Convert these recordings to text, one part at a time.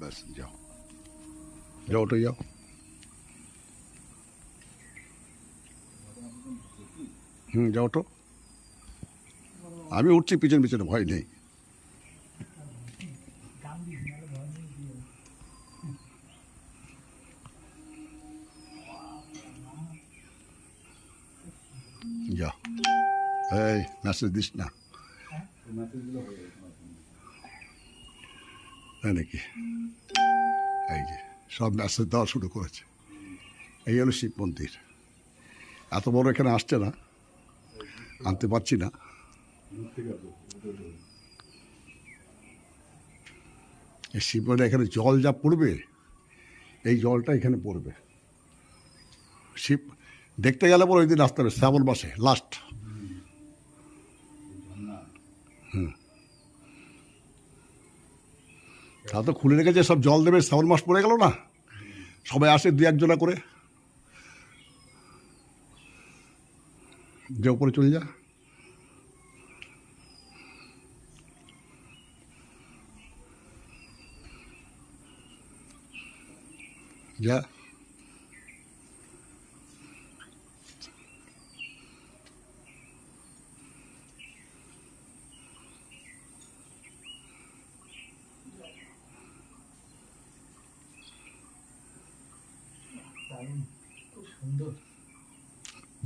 ব্যাস যাও যাও, ওটাই যাও। যাও তো, আমি উঠছি পিছনে পিছনে, ভয় নেই। যা, এই মেসেজ দিস না। তাই নাকি? এই যে সব মেসেজ দেওয়া শুরু করেছে। এই হলো শিব মন্দির। এত বড় এখানে আসছে না, আনতে পারছি না। এই শিব মন্দির এখানে জল যা পড়বে, এই জলটা এখানে পড়বে। শিব দেখতে গেলে পরে ওই দিন আসতে হবে শ্রাবণ মাসে লাস্ট। তা তো খুলে রেখেছে, সব জল দেবে। শ্রাবণ মাস পড়ে গেল না, সবাই আসে দু একজনা করে। যে উপরে চলে যা, যা।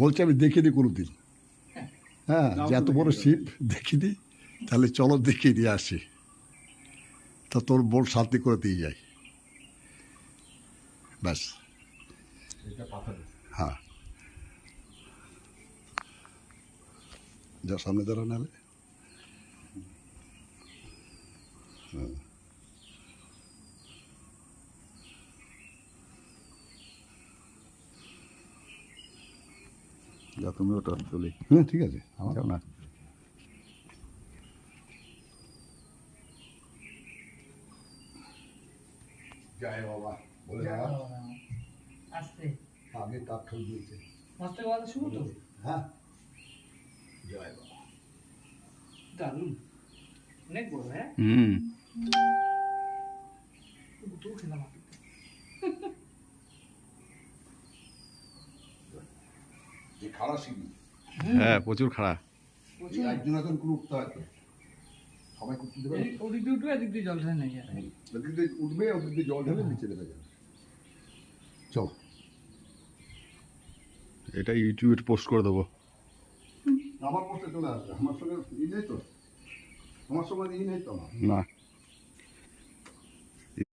বলছি আমি দেখিনি কোনো দিন। হ্যাঁ, যে এত বড় শিব দেখিনি। তাহলে চলো দেখিয়ে দিয়ে আসি, তা তোর বোন শান্তি করে দিয়ে যাই। ব্যাস, হ্যাঁ, যা সামনে দাঁড়া নাহলে। যা তুমি ওটা চলে হ্যাঁ ঠিক আছে, আমার যাও না। জয় বাবা বলে জয় দাও। বাবা। আস্তে আগে তার ঠোঁট দিয়েছে। মস্ত কথা শুনো তো। হ্যাঁ, জয় বাবা। দারুণ, অনেক বড়। হ্যাঁ, দুটো খেলাম আমি। যে খাড়া সিঁড়ি, হ্যাঁ প্রচুর খারাপ। প্রচুর। একজন একজন করে উঠতে হয় তো, সবাই করতে দেবে না। ওদিক দিয়ে উঠবে, এদিক দিয়ে জল ঢালে নাই যায়। ওদিক দিয়ে উঠবে, ওদিক দিয়ে জল ঢেলে নিচে নেমে যাবে। চল, এটা ইউটিউবে পোস্ট করে দেবো। আমার পোস্টে চলে আসবে। আমার সঙ্গে ই নেই তো, আমার সঙ্গে ই নেই তো আমার। না